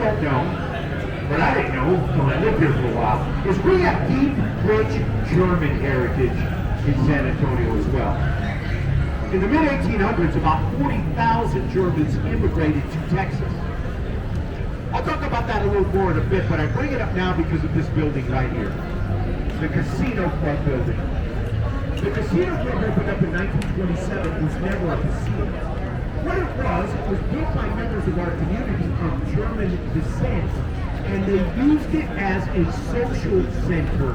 don't know, but I didn't know until I lived here for a while, is we have deep, rich German heritage in San Antonio as well. In the mid-1800s, about 40,000 Germans immigrated to Texas. I'll talk about that a little more in a bit, but I bring it up now because of this building right here, the Casino Club building. The Casino Club opened up in 1927. It was never a casino. What it was built by members of our community of German descent, and they used it as a social center.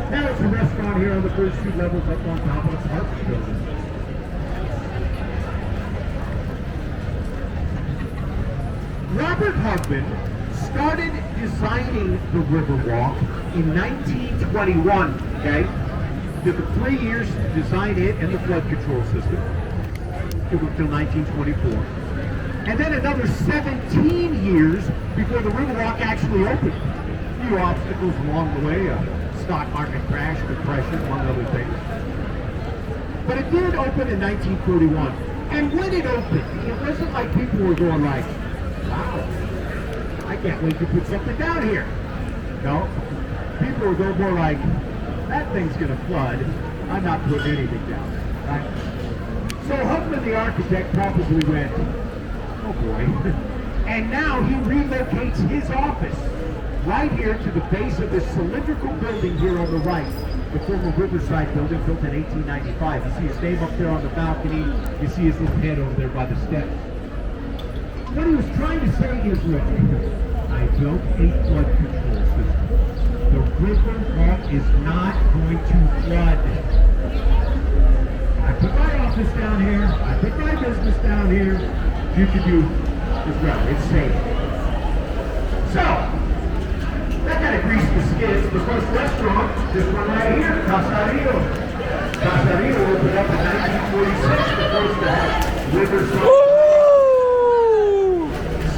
Now it's a restaurant here on the first two levels up on top of the apartment building. Robert Hugman started designing the Riverwalk in 1921, okay? Took 3 years to design it and the flood control system. It was until 1924. And then another 17 years before the Riverwalk actually opened. A few obstacles along the way, a stock market crash, depression, among other things. But it did open in 1941. And when it opened, it wasn't like people were going like, wow, I can't wait to put something down here. No, people were going more like, that thing's going to flood. I'm not putting anything down. Right? So Hugman, the architect, probably went, oh boy. And now he relocates his office right here to the base of this cylindrical building here on the right, the former Riverside building built in 1895. You see his name up there on the balcony. You see his little head over there by the steps. What he was trying to say is, look, I built a flood control system. The Riverwalk is not going to flood. I put my office down here. I put my business down here. You can do as well. It's safe. So, that kind of greased the skids. The first restaurant, this one right here, Casarillo. Casarillo opened up in 1946, the first to have Riverside.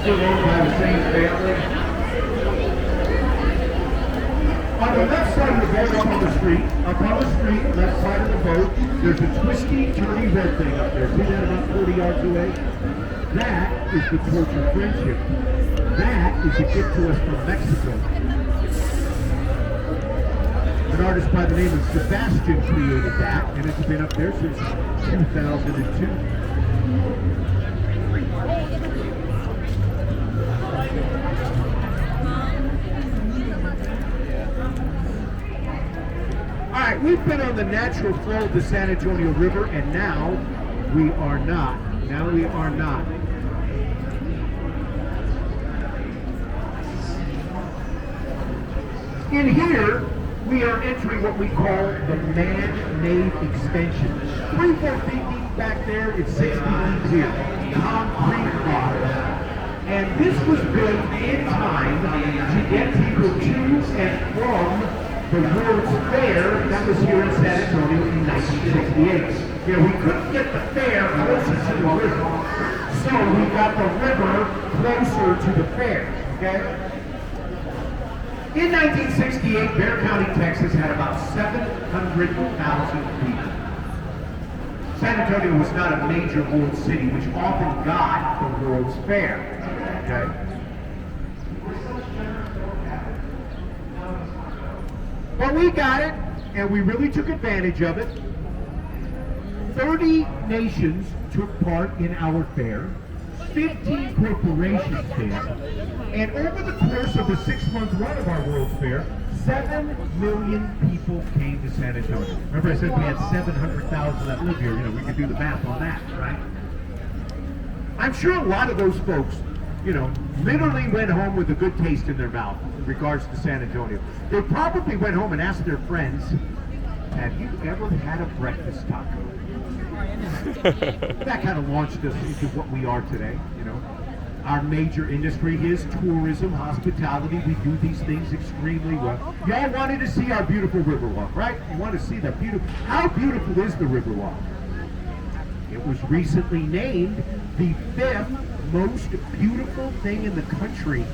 Still owned by the same family. On the left side of the boat, up on the street, left side of the boat, there's a twisty, turny red thing up there. See that about 40 yards away? That is the Torch of Friendship. That is a gift to us from Mexico. An artist by the name of Sebastian created that, and it's been up there since 2002. All right, we've been on the natural flow of the San Antonio River, and now we are not. Now we are not. In here, we are entering what we call the man-made extension. 3-4 feet deep back there, it's 60 feet here. Concrete bars. And this was built in time to get people to and from the World's Fair that was here in San Antonio in 1968. You know, we couldn't get the fair closer to the river, so we got the river closer to the fair, okay? In 1968, Bexar County, Texas had about 700,000 people. San Antonio was not a major world city, which often got the World's Fair, okay? But we got it, and we really took advantage of it. 30 nations took part in our fair. 15 corporations did. And over the course of the 6-month run of our World's Fair, 7 million people came to San Antonio. Remember I said we had 700,000 that live here. You know, we could do the math on that, right? I'm sure a lot of those folks, you know, literally went home with a good taste in their mouth in regards to San Antonio. They probably went home and asked their friends, have you ever had a breakfast taco? That kind of launched us into what we are today, you know. Our major industry is tourism, hospitality. We do these things extremely well. Y'all wanted to see our beautiful Riverwalk, right? You want to see the beautiful, how beautiful is the Riverwalk? It was recently named the 5th most beautiful thing in the country.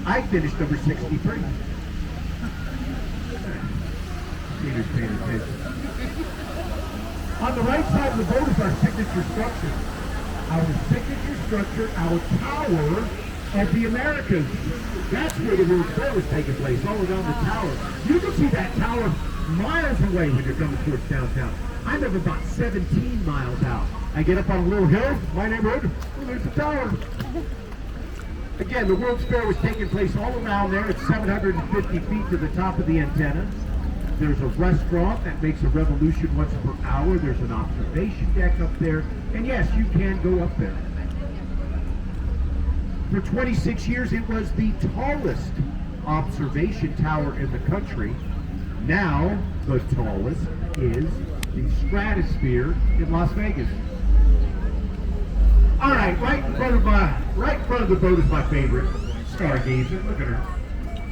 I finished number 63. Peter's paying attention. On the right side of the boat is our signature structure. Our signature structure, our tower, of the Americas. That's where the World's Fair was taking place, all around the tower. You can see that tower miles away when you're coming towards downtown. I live about 17 miles out. I get up on a little hill, my neighborhood, and there's the tower. Again, the World's Fair was taking place all around there. It's 750 feet to the top of the antenna. There's a restaurant that makes a revolution once per hour. There's an observation deck up there. And yes, you can go up there. For 26 years, it was the tallest observation tower in the country. Now, the tallest is the Stratosphere in Las Vegas. All right, right in front of the boat is my favorite stargazer. Look at her.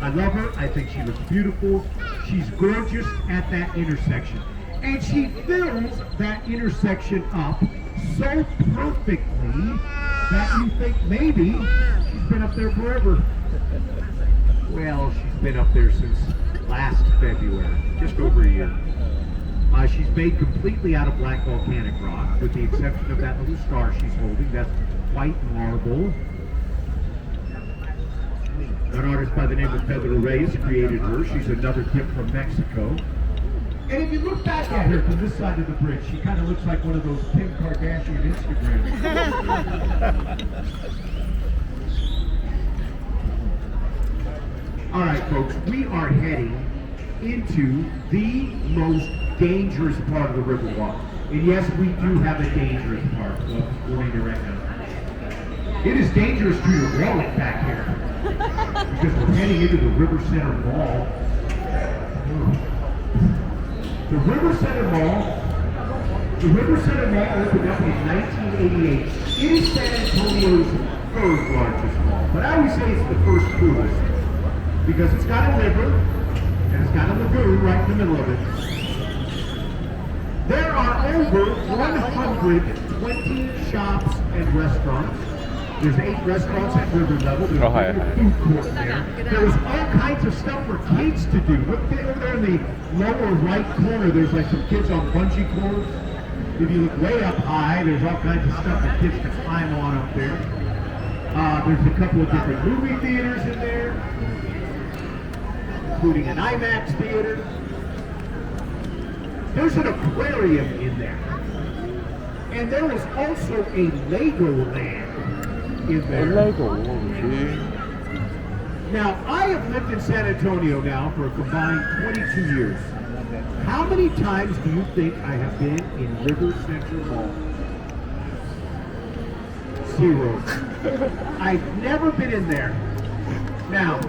I love her. I think she looks beautiful. She's gorgeous at that intersection. And she fills that intersection up so perfectly that you think maybe she's been up there forever. Well, she's been up there since last February, just over a year. She's made completely out of black volcanic rock, with the exception of that little star she's holding. That's white marble. An artist by the name of Feather Reyes created her. She's another gift from Mexico. And if you look back at her from this side of the bridge, she kind of looks like one of those Kim Kardashian Instagrams. All right, folks, we are heading into the most dangerous part of the Riverwalk. And yes, we do have a dangerous part. Well, we're in here right now. It is dangerous to your wallet back here, because we're heading into the River Center Mall. The River Center Mall opened up in 1988. It is San Antonio's third largest mall, but I always say it's the first coolest, because it's got a river and it's got a lagoon right in the middle of it. There are over 120 shops and restaurants. There's 8 restaurants at river level. There's a food court there. There's all kinds of stuff for kids to do. Look over there in the lower right corner. There's like some kids on bungee cords. If you look way up high, there's all kinds of stuff that kids can climb on up there. There's a couple of different movie theaters in there, including an IMAX theater. There's an aquarium in there. And there is also a Legoland in there. Now, I have lived in San Antonio now for a combined 22 years. How many times do you think I have been in River Central Mall? 0. I've never been in there. Now,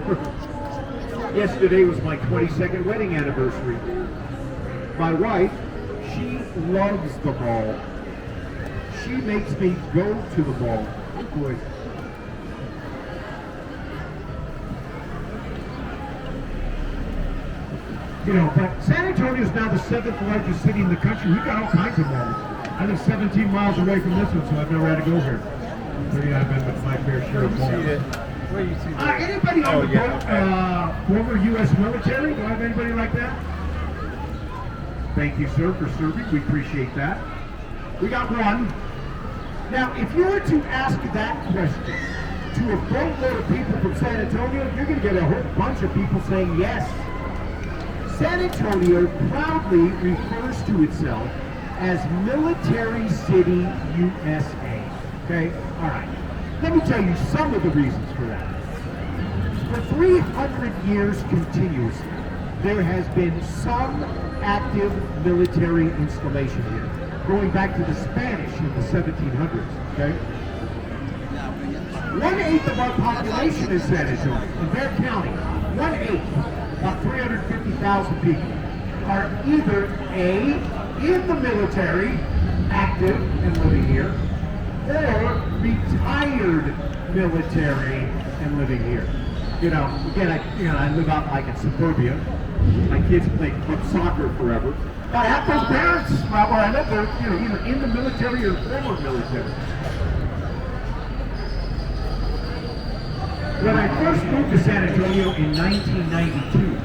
yesterday was my 22nd wedding anniversary. My wife, she loves the mall. She makes me go to the mall. Oh boy. You know, but San Antonio is now the 7th largest city in the country. We've got all kinds of malls. I live 17 miles away from this one, so I've never had to go here. Maybe I've been with my fair share of malls. Where you see that? Anybody on the boat, former U.S. military? Do I have anybody like that? Thank you, sir, for serving. We appreciate that. We got one. Now, if you were to ask that question to a boatload of people from San Antonio, you're going to get a whole bunch of people saying yes. San Antonio proudly refers to itself as Military City, USA. Okay? All right. Let me tell you some of the reasons for that. For 300 years continuously, there has been some active military installation here, going back to the Spanish in the 1700s, okay? 1/8 of our population in San Antonio, in Bexar County, 1/8, about 350,000 people, are either A, in the military, active and living here, or retired military and living here. You know, again, I live out like in suburbia. My kids played club soccer forever. I have those parents where I live, they're either in the military or former military. When I first moved to San Antonio in 1992,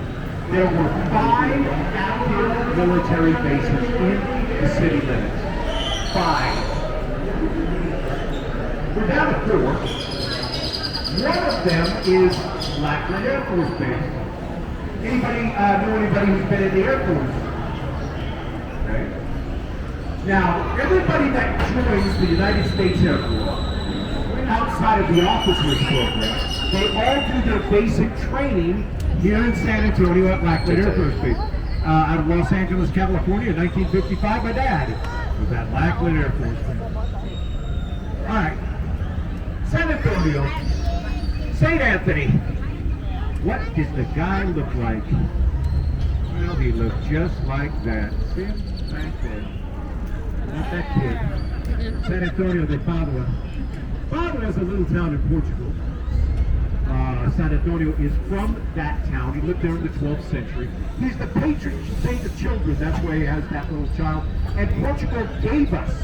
there were 5 active military bases in the city limits. 5. We're down to 4. One of them is Lackland Air Force Base. Anybody know anybody who's been in the Air Force? Okay. Now, everybody that joins the United States Air Force, outside of the officers program, they all do their basic training here in San Antonio at Lackland Air Force Base. Out of Los Angeles, California, in 1955, my dad was at Lackland Air Force Base. All right, San Antonio, St. Anthony. What does the guy look like? Well, he looked just like that. See him right there? Not that kid. San Antonio de Padua. Padua is a little town in Portugal. San Antonio is from that town. He lived there in the 12th century. He's the patron saint of children. That's why he has that little child. And Portugal gave us